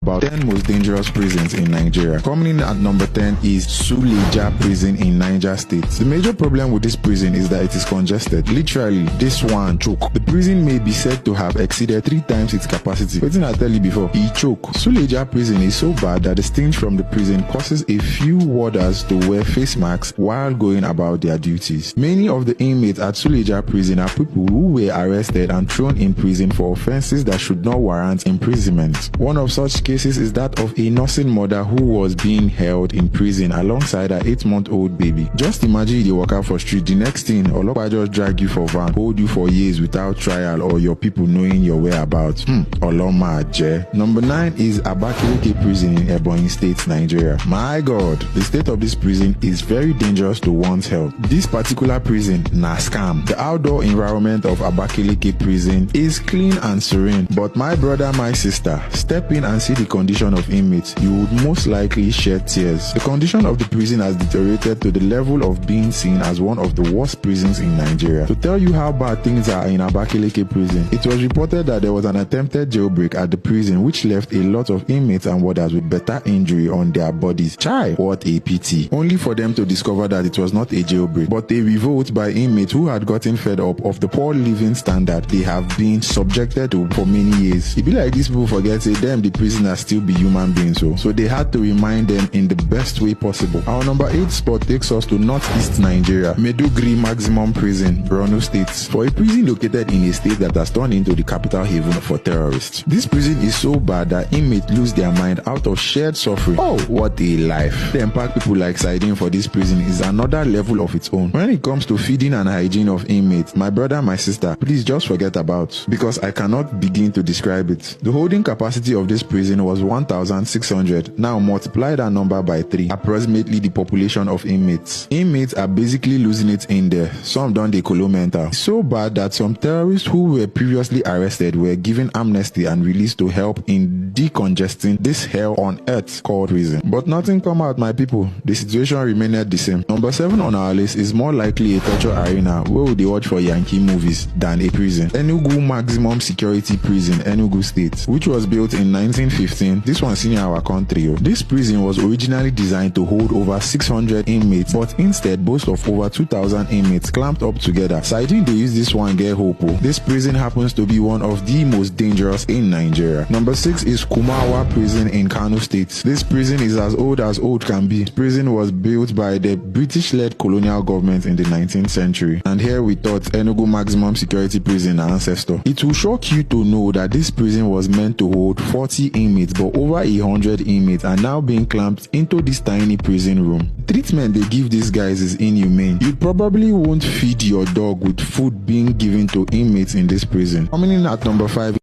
about 10 most dangerous prisons in Nigeria. Coming in at number 10 is Suleja prison in Niger State. The major problem with this prison is that it is congested. Literally, this one choke. The prison may be said to have exceeded 3 times its capacity. Waiting I tell you before, he choke. Suleja prison is so bad that the stench from the prison causes a few warders to wear face masks while going about their duties. Many of the inmates at Suleja prison are people who were arrested and thrown in prison for offenses that should not warrant imprisonment. One of such cases is that of a nursing mother who was being held in prison alongside her 8-month-old baby. Just imagine you walk out for street, the next thing, Olopa just drag you for van, hold you for years without trial or your people knowing your whereabouts. Oloma Je. Number 9 is Abakaliki prison in Ebonyi State, Nigeria. My God, the state of this prison is very dangerous to one's health. This particular prison, na scam. The outdoor environment of Abakaliki prison is clean and serene, but my brother, my sister, step in and see the condition of inmates, you would most likely shed tears. The condition of the prison has deteriorated to the level of being seen as one of the worst prisons in Nigeria. To tell you how bad things are in Abakaliki prison, it was reported that there was an attempted jailbreak at the prison which left a lot of inmates and warders with better injury on their bodies. Chai, what a pity. Only for them to discover that it was not a jailbreak, but a revolt by inmates who had gotten fed up of the poor living standard they have been subjected to for many years. It be like these people forget say them the prisoners still be human beings, so they had to remind them in the best way possible. Our number 8 spot takes us to northeast Nigeria, Maiduguri Maximum Prison, Borno State. For a prison located in a state that has turned into the capital haven for terrorists. This prison is so bad that inmates lose their mind out of shared suffering. Oh, what a life. The impact people like Siding for this prison is another level of its own. When it comes to feeding and hygiene of inmates, my brother, my sister, please just forget about, because I cannot begin to describe it. The holding capacity of this prison was 1,600. Now multiply that number by 3, approximately the population of inmates. Inmates are basically losing it in there. Some done the colo mental. So bad that some terrorists who were previously arrested were given amnesty and released to help in decongesting this hell on earth called prison. But nothing come out, my people. The situation remained the same. Number 7 on our list is more likely a torture arena where they watch for Yankee movies than a prison. Enugu Maximum Security Prison, Enugu State, which was built in 1915. This one seen in our country. This prison was originally designed to hold over 600 inmates, but instead boasts of over 2,000 inmates clamped up together. Citing they use this one get hope. This prison happens to be one of the most dangerous in Nigeria. Number 6 is Kumawa Prison in Kano State. This prison is as old can be. This prison was built by the British-led colonial government in the 19th century. And here we thought Enugu Maximum Security Prison our ancestor. It will shock you to know that this prison was meant to hold 40 inmates, but over 100 inmates are now being clamped into this tiny prison room. The treatment they give these guys is inhumane. You probably won't feed your dog with food being given to inmates in this prison. Coming in at number 5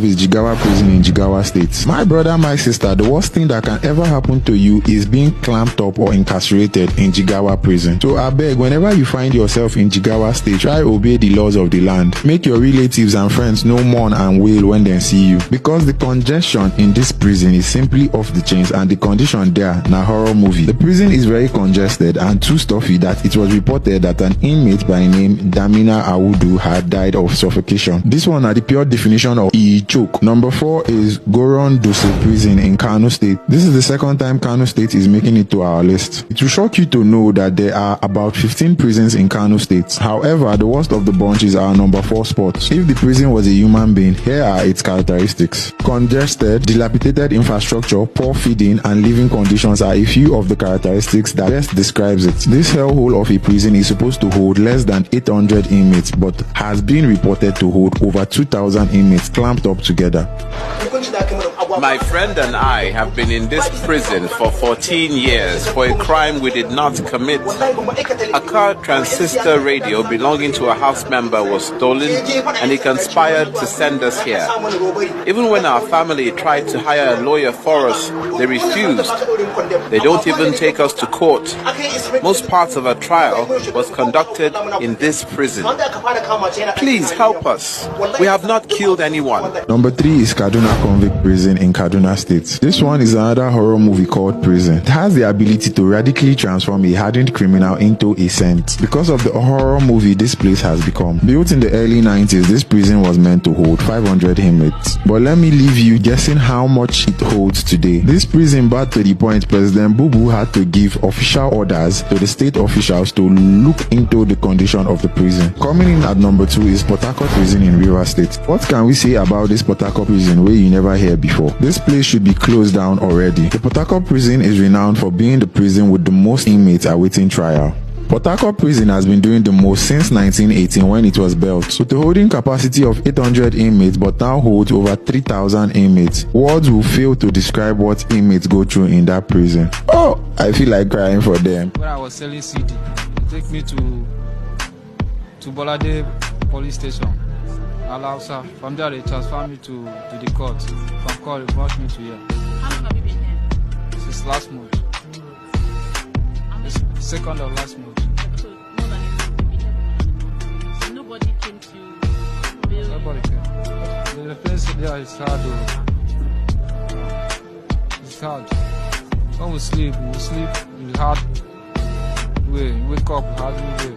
is Jigawa Prison in Jigawa State. My brother, my sister, the worst thing that can ever happen to you is being clamped up or incarcerated in Jigawa Prison. So I beg, whenever you find yourself in Jigawa State, try obey the laws of the land. Make your relatives and friends no mourn and wail when they see you. Because the congestion in this prison is simply off the chains and the condition there na horror movie. The prison is very congested and too stuffy that it was reported that an inmate by name Damina Awudu had died of suffocation. This one are the pure definition of choke. Number 4 is Goron Dose Prison in Kano State. This is the second time Kano State is making it to our list. It will shock you to know that there are about 15 prisons in Kano State. However, the worst of the bunch is our number 4 spot. If the prison was a human being, here are its characteristics. Congested, dilapidated infrastructure, poor feeding, and living conditions are a few of the characteristics that best describes it. This hellhole of a prison is supposed to hold less than 800 inmates, but has been reported to hold over 2,000 inmates clamped up together. My friend and I have been in this prison for 14 years for a crime we did not commit. A car transistor radio belonging to a house member was stolen and he conspired to send us here. Even when our family tried to hire a lawyer for us, they refused. They don't even take us to court. Most parts of our trial was conducted in this prison. Please help us. We have not killed anyone. Number 3 is Kaduna Convict Prison in Kaduna State. This one is another horror movie called Prison. It has the ability to radically transform a hardened criminal into a saint. Because of the horror movie this place has become. Built in the early 90s, this prison was meant to hold 500 inmates. But let me leave you guessing how much it holds today. This prison bad to the point President Bubu had to give official orders to the state officials to look into the condition of the prison. Coming in at number 2 is Port Harcourt Prison in Rivers State. What can we say about this Port Harcourt prison where you never hear before? This place should be closed down already. The Port Harcourt prison is renowned for being the prison with the most inmates awaiting trial. Port Harcourt Prison has been doing the most since 1918 when it was built, with a holding capacity of 800 inmates but now holds over 3,000 inmates. Words will fail to describe what inmates go through in that prison. Oh, I feel like crying for them. When I was selling CD, they take me to Bolade police station, Alausa. From there they transfer me to the court. From court they brought me to here. How long have you been here? Since last month. It's second of last month. So more than so nobody came to bail. Nobody came. The place there is hard. It's hard. When we sleep in hard way. Wake up hard way.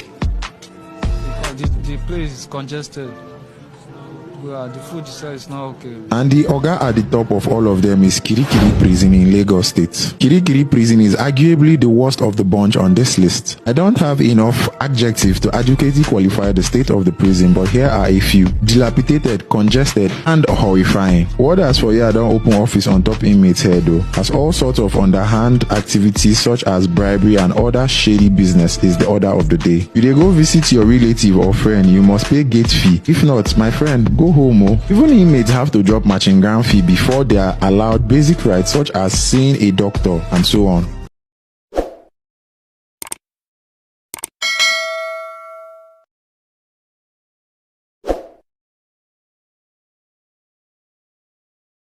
Because the place is congested. The food is not okay. And the Oga at the top of all of them is Kirikiri Prison in Lagos State. Kirikiri Prison is arguably the worst of the bunch on this list. I don't have enough adjectives to adequately qualify the state of the prison, but here are a few. Dilapidated, congested, and horrifying. Warders for here don't open office on top inmates here though, as all sorts of underhand activities such as bribery and other shady business is the order of the day. If you go visit your relative or friend, you must pay gate fee. If not, my friend, go home. Even inmates have to drop matching ground fee before they are allowed basic rights such as seeing a doctor and so on.